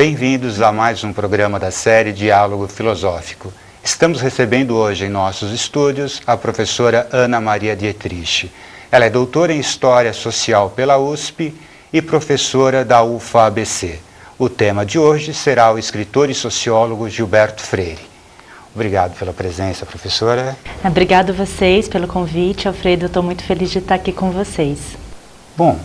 Bem-vindos a mais um programa da série Diálogo Filosófico. Estamos recebendo hoje em nossos estúdios a professora Ana Maria Dietrich. Ela é doutora em História Social pela USP e professora da UFABC. O tema de hoje será o escritor e sociólogo Gilberto Freire. Obrigado pela presença, professora. Obrigado a vocês pelo convite, Alfredo. Eu estou muito feliz de estar aqui com vocês. Bom,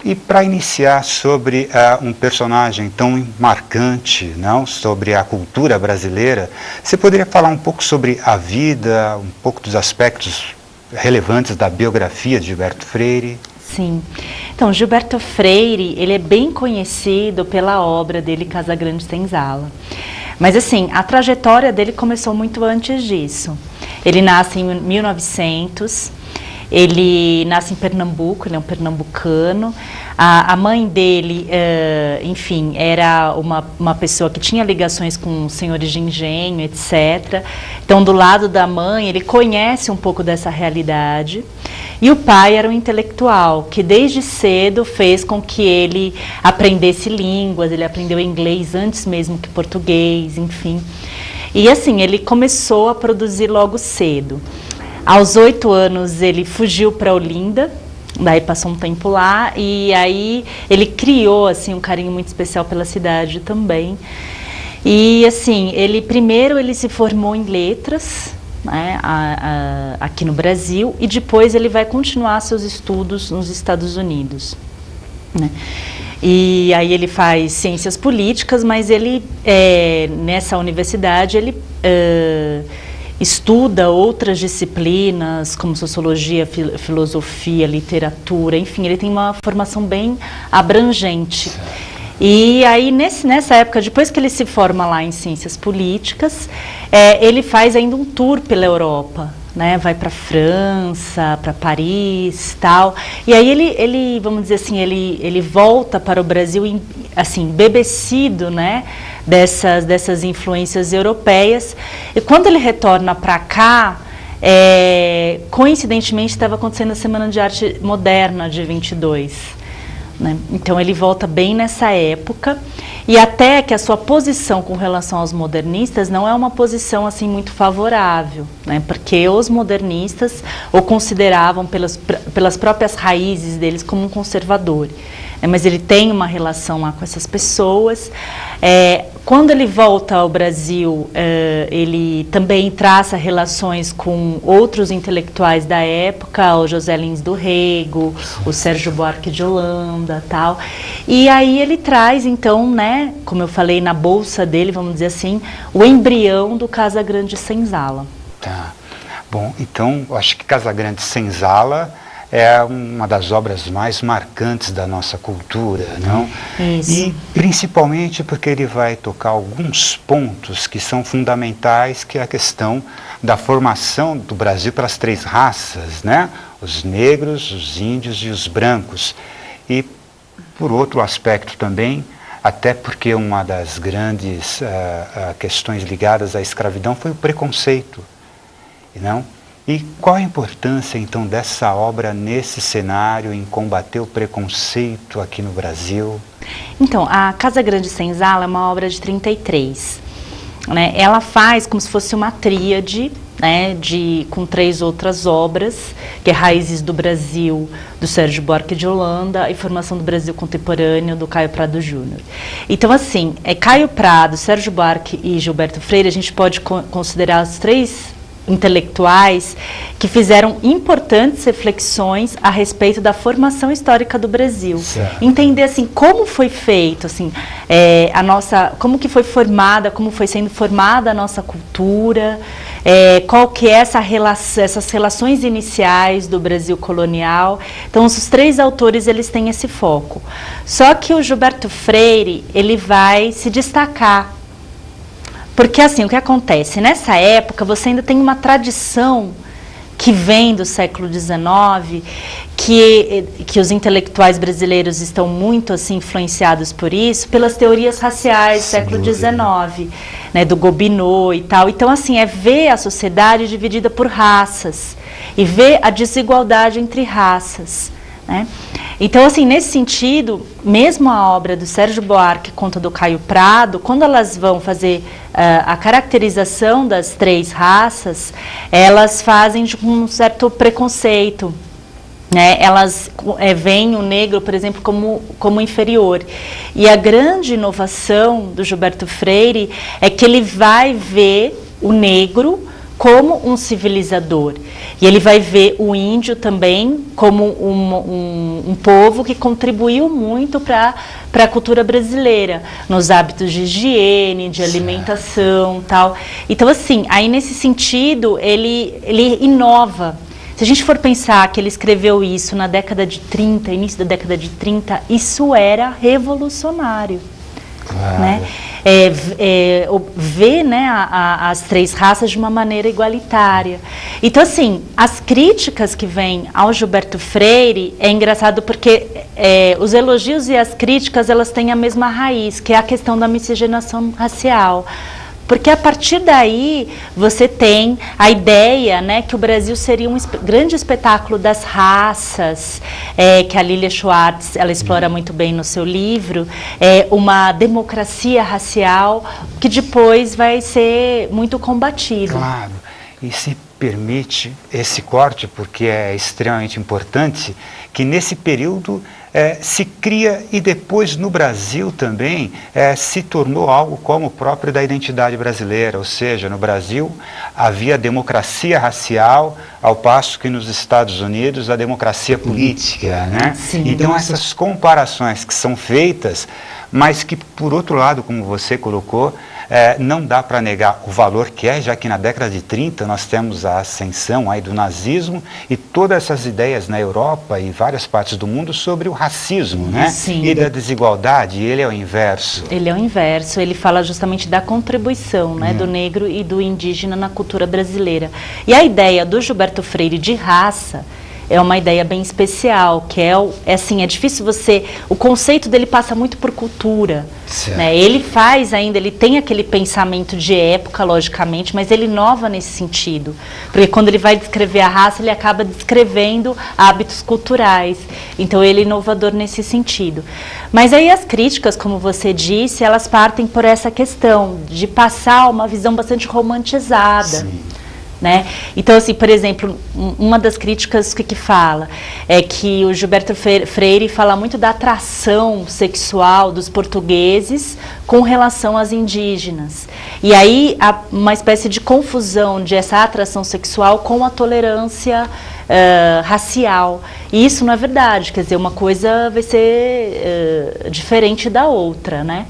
e para iniciar sobre um personagem tão marcante, não, sobre a cultura brasileira, você poderia falar um pouco sobre a vida, um pouco dos aspectos relevantes da biografia de Gilberto Freire? Sim. Então, Gilberto Freire, ele é bem conhecido pela obra dele, Casagrande Senzala. Mas, assim, a trajetória dele começou muito antes disso. Ele nasce em 1900, ele nasce em Pernambuco, ele é um pernambucano. A mãe dele, enfim, era uma pessoa que tinha ligações com senhores de engenho, etc. Então, do lado da mãe, ele conhece um pouco dessa realidade. E o pai era um intelectual, que desde cedo fez com que ele aprendesse línguas, ele aprendeu inglês antes mesmo que português, enfim. E assim, ele começou a produzir logo cedo. Aos 8 anos ele fugiu para Olinda, daí passou um tempo lá, e aí ele criou assim, um carinho muito especial pela cidade também. E assim, primeiro ele se formou em letras, né, aqui no Brasil, e depois ele vai continuar seus estudos nos Estados Unidos, né? E aí ele faz ciências políticas, mas ele, nessa universidade, ele estuda outras disciplinas, como sociologia, filosofia, literatura, enfim, ele tem uma formação bem abrangente. E aí, nessa época, depois que ele se forma lá em ciências políticas, ele faz ainda um tour pela Europa, né? Vai para França, para Paris, tal. E aí ele, vamos dizer assim, ele volta para o Brasil, assim, embebecido, né? Dessas influências europeias. E quando ele retorna para cá, coincidentemente estava acontecendo a Semana de Arte Moderna de 22. Né? Então ele volta bem nessa época, e até que a sua posição com relação aos modernistas não é uma posição assim muito favorável, né? Porque os modernistas o consideravam pelas próprias raízes deles como um conservador. Mas ele tem uma relação lá com essas pessoas. Quando ele volta ao Brasil, ele também traça relações com outros intelectuais da época, o José Lins do Rego, o Sérgio Buarque de Holanda, tal. E aí ele traz, então, né, como eu falei, na bolsa dele, vamos dizer assim, o embrião do Casagrande Senzala. Tá. Bom, então, eu acho que Casagrande Senzala é uma das obras mais marcantes da nossa cultura, não? Isso. E principalmente porque ele vai tocar alguns pontos que são fundamentais, que é a questão da formação do Brasil pelas 3 raças, né? Os negros, os índios e os brancos. E, por outro aspecto também, até porque uma das grandes questões ligadas à escravidão foi o preconceito, não? E qual a importância, então, dessa obra nesse cenário, em combater o preconceito aqui no Brasil? Então, a Casagrande Senzala é uma obra de 33. Né? Ela faz como se fosse uma tríade, né, com 3 outras obras, que é Raízes do Brasil, do Sérgio Buarque de Holanda, e Formação do Brasil Contemporâneo, do Caio Prado Júnior. Então, assim, Caio Prado, Sérgio Buarque e Gilberto Freire, a gente pode considerar os 3 intelectuais que fizeram importantes reflexões a respeito da formação histórica do Brasil. Certo. Entender assim como foi feito, assim, como que foi formada, como foi sendo formada a nossa cultura, qual que é essas relações iniciais do Brasil colonial. Então, os 3 autores eles têm esse foco. Só que o Gilberto Freire ele vai se destacar. Porque assim, o que acontece? Nessa época você ainda tem uma tradição que vem do século XIX, que os intelectuais brasileiros estão muito assim, influenciados por isso, pelas teorias raciais do século XIX, né, do Gobineau e tal. Então, assim, ver a sociedade dividida por raças e ver a desigualdade entre raças, né? Então, assim, nesse sentido, mesmo a obra do Sérgio Buarque conta do Caio Prado, quando elas vão fazer a caracterização das 3 raças, elas fazem de um certo preconceito. Né? Elas veem o negro, por exemplo, como inferior. E a grande inovação do Gilberto Freire é que ele vai ver o negro como um civilizador. E ele vai ver o índio também como um povo que contribuiu muito para a cultura brasileira, nos hábitos de higiene, de alimentação, tal. Então, assim, aí nesse sentido, ele inova. Se a gente for pensar que ele escreveu isso na década de 30, início da década de 30, isso era revolucionário. Claro. Né? Ver, né, as 3 raças de uma maneira igualitária. Então, assim, as críticas que vêm ao Gilberto Freire, é engraçado porque os elogios e as críticas, elas têm a mesma raiz, que é a questão da miscigenação racial. Porque a partir daí você tem a ideia, né, que o Brasil seria um grande espetáculo das raças, que a Lilia Schwartz ela explora muito bem no seu livro, uma democracia racial que depois vai ser muito combatida. Claro, e se permite esse corte, porque é extremamente importante, que nesse período se cria e depois no Brasil também se tornou algo como próprio da identidade brasileira, ou seja, no Brasil havia democracia racial, ao passo que nos Estados Unidos a democracia política, né? Sim. Então essas comparações que são feitas, mas que por outro lado, como você colocou, não dá para negar o valor que é, já que na década de 30 nós temos a ascensão aí do nazismo e todas essas ideias na Europa e várias partes do mundo sobre o racismo, né? Sim. E da desigualdade, e ele é o inverso. Ele é o inverso, ele fala justamente da contribuição, né, do negro e do indígena na cultura brasileira. E a ideia do Gilberto Freire de raça é uma ideia bem especial, que assim, é difícil o conceito dele passa muito por cultura, né? Ele ele tem aquele pensamento de época, logicamente, mas ele inova nesse sentido, porque quando ele vai descrever a raça, ele acaba descrevendo hábitos culturais, então ele é inovador nesse sentido. Mas aí as críticas, como você disse, elas partem por essa questão de passar uma visão bastante romantizada. Sim. Né? Então, assim, por exemplo, uma das críticas que fala é que o Gilberto Freire fala muito da atração sexual dos portugueses com relação às indígenas. E aí há uma espécie de confusão de essa atração sexual com a tolerância racial. E isso não é verdade, quer dizer, uma coisa vai ser diferente da outra, né?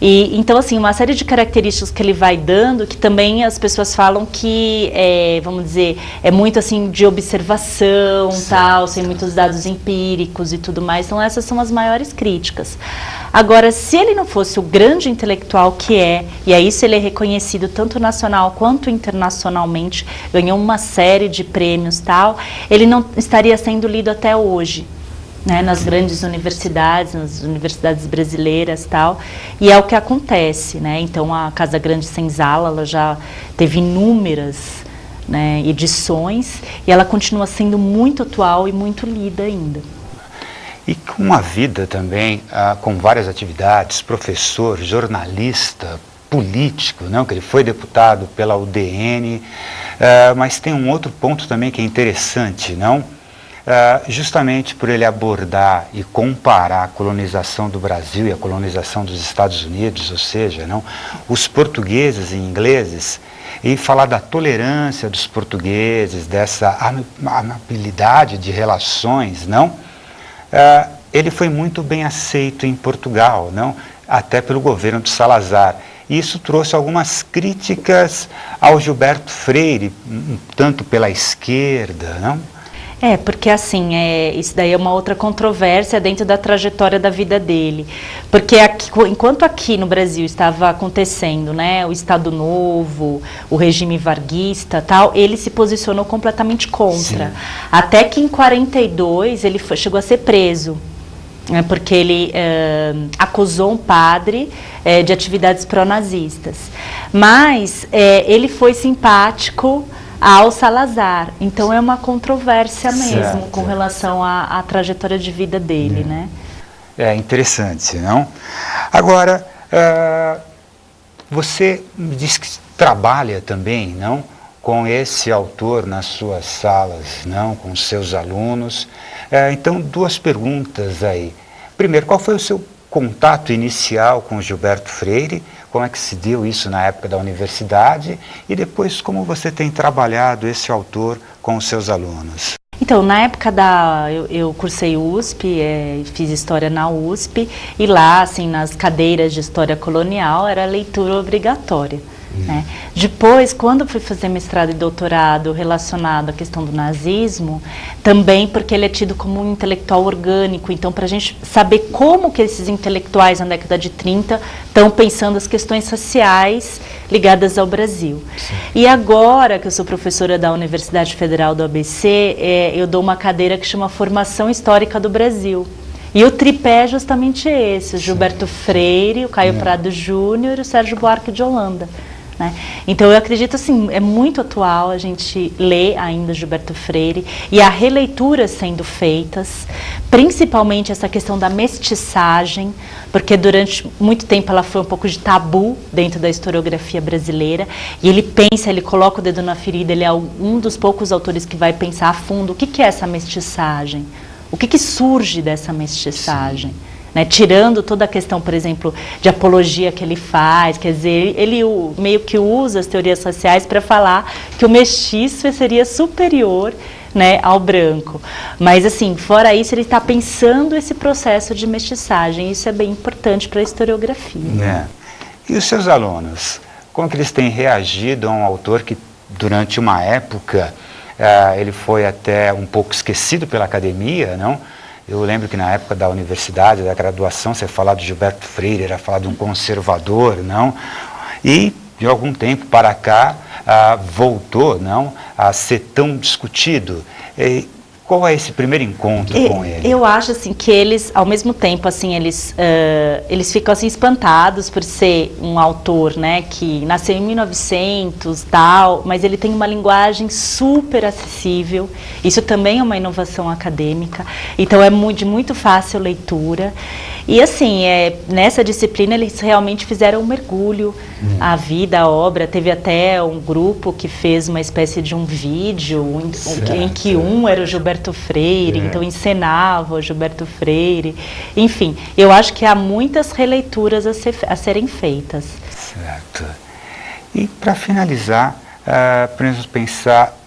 E, então, assim, uma série de características que ele vai dando, que também as pessoas falam que, vamos dizer, é muito assim de observação, tal, sem muitos dados empíricos e tudo mais. Então, essas são as maiores críticas. Agora, se ele não fosse o grande intelectual que e a isso ele é reconhecido tanto nacional quanto internacionalmente, ganhou uma série de prêmios, tal, ele não estaria sendo lido até hoje, né, nas grandes universidades, nas universidades brasileiras, tal, e é o que acontece, né? Então a Casa Grande Senzala, ela já teve inúmeras, né, edições, e ela continua sendo muito atual e muito lida ainda. E com uma vida também, com várias atividades, professor, jornalista, político, não? Que ele foi deputado pela UDN, mas tem um outro ponto também que é interessante, não? Justamente por ele abordar e comparar a colonização do Brasil e a colonização dos Estados Unidos, ou seja, não, os portugueses e ingleses, e falar da tolerância dos portugueses, dessa amabilidade de relações, não? Ele foi muito bem aceito em Portugal, não? Até pelo governo de Salazar. E isso trouxe algumas críticas ao Gilberto Freire, tanto pela esquerda, não? Porque assim, isso daí é uma outra controvérsia dentro da trajetória da vida dele. Porque enquanto aqui no Brasil estava acontecendo, né, o Estado Novo, o regime varguista, tal, ele se posicionou completamente contra. Sim. Até que em 42 ele chegou a ser preso, né, porque ele acusou um padre de atividades pró-nazistas. Mas ele foi simpático ao Salazar. Então é uma controvérsia mesmo Certo. com relação à trajetória de vida dele, né? É interessante, não? Agora, você me disse que trabalha também, não? Com esse autor nas suas salas, não? Com os seus alunos. Então, duas perguntas aí. Primeiro, qual foi o seu contato inicial com Gilberto Freire? Como é que se deu isso na época da universidade? E depois, como você tem trabalhado esse autor com os seus alunos? Então, na época eu cursei USP, fiz História na USP, e lá, assim, nas cadeiras de História Colonial, era leitura obrigatória. Né? Depois, quando fui fazer mestrado e doutorado relacionado à questão do nazismo, também porque ele é tido como um intelectual orgânico, então para a gente saber como que esses intelectuais na década de 30 estão pensando as questões raciais ligadas ao Brasil. Sim. E agora que eu sou professora da Universidade Federal do ABC, eu dou uma cadeira que chama Formação Histórica do Brasil. E o tripé é justamente esse, o Gilberto Freire, o Caio Prado Júnior e o Sérgio Buarque de Holanda. Né? Então eu acredito assim, é muito atual a gente ler ainda Gilberto Freire e há releituras sendo feitas, principalmente essa questão da mestiçagem, porque durante muito tempo ela foi um pouco de tabu dentro da historiografia brasileira, e ele coloca o dedo na ferida, ele é um dos poucos autores que vai pensar a fundo o que é essa mestiçagem, o que surge dessa mestiçagem. Né, tirando toda a questão, por exemplo, de apologia que ele faz, quer dizer, ele meio que usa as teorias sociais para falar que o mestiço seria superior, né, ao branco. Mas, assim, fora isso, ele está pensando esse processo de mestiçagem, isso é bem importante para a historiografia. E os seus alunos, como que eles têm reagido a um autor que, durante uma época, ele foi até um pouco esquecido pela academia, não? Eu lembro que na época da universidade, da graduação, você falava de Gilberto Freire, era falar de um conservador, não? E, de algum tempo para cá, voltou, não, a ser tão discutido. Qual é esse primeiro encontro com ele? Eu acho assim que eles, ao mesmo tempo, assim, eles ficam assim espantados por ser um autor, né, que nasceu em 1900, tal, mas ele tem uma linguagem super acessível. Isso também é uma inovação acadêmica. Então é de muito fácil leitura. E assim, nessa disciplina eles realmente fizeram um mergulho à vida, à obra. Teve até um grupo que fez uma espécie de um vídeo em que era o Gilberto Freire, então encenava o Gilberto Freire. Enfim, eu acho que há muitas releituras a serem feitas. Certo. E para finalizar, podemos pensar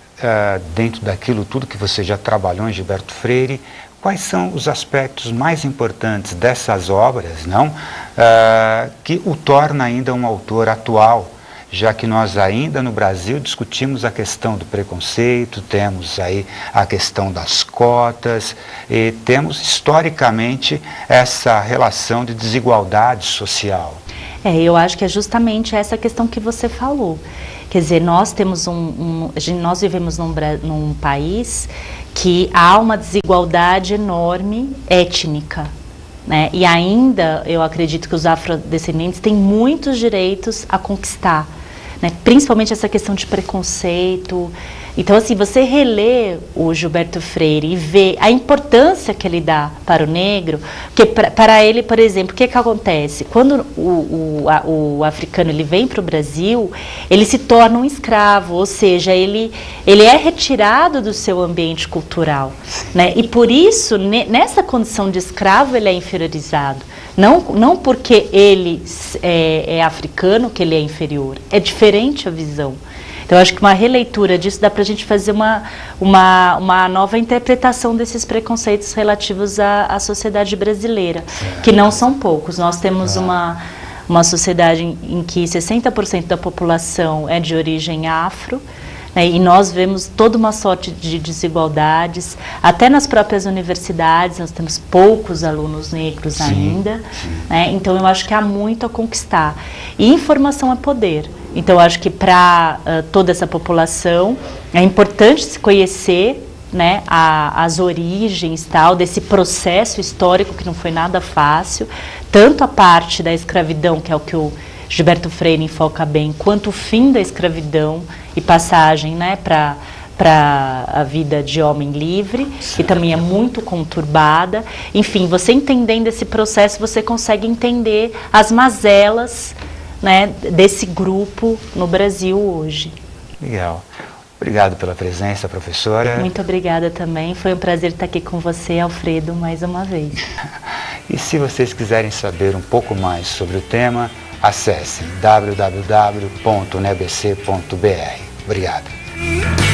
dentro daquilo tudo que você já trabalhou em Gilberto Freire, quais são os aspectos mais importantes dessas obras, não, que o torna ainda um autor atual, já que nós ainda no Brasil discutimos a questão do preconceito, temos aí a questão das cotas, e temos historicamente essa relação de desigualdade social. Eu acho que é justamente essa questão que você falou. Quer dizer, nós temos nós vivemos num país que há uma desigualdade enorme étnica, né? E ainda eu acredito que os afrodescendentes têm muitos direitos a conquistar, né? Principalmente essa questão de preconceito. Então, assim, você relê o Gilberto Freire e vê a importância que ele dá para o negro, porque para ele, por exemplo, o que acontece? Quando o africano ele vem para o Brasil, ele se torna um escravo, ou seja, ele é retirado do seu ambiente cultural, né? E por isso, nessa condição de escravo, ele é inferiorizado. Não porque ele é africano que ele é inferior, é diferente a visão. Então, eu acho que uma releitura disso dá para a gente fazer uma nova interpretação desses preconceitos relativos à sociedade brasileira, que não são poucos. Nós temos uma sociedade em que 60% da população é de origem afro, né, e nós vemos toda uma sorte de desigualdades, até nas próprias universidades, nós temos poucos alunos negros ainda, né, então eu acho que há muito a conquistar. E informação é poder. Então, eu acho que para toda essa população é importante se conhecer, né, as origens tal, desse processo histórico que não foi nada fácil, tanto a parte da escravidão, que é o que o Gilberto Freire enfoca bem quanto o fim da escravidão e passagem, né, para a vida de homem livre, que também é muito conturbada. Enfim, você entendendo esse processo, você consegue entender as mazelas, né, desse grupo no Brasil hoje. Legal. Obrigado pela presença, professora. Muito obrigada também. Foi um prazer estar aqui com você, Alfredo, mais uma vez. E se vocês quiserem saber um pouco mais sobre o tema, acessem www.nebc.br. Obrigado.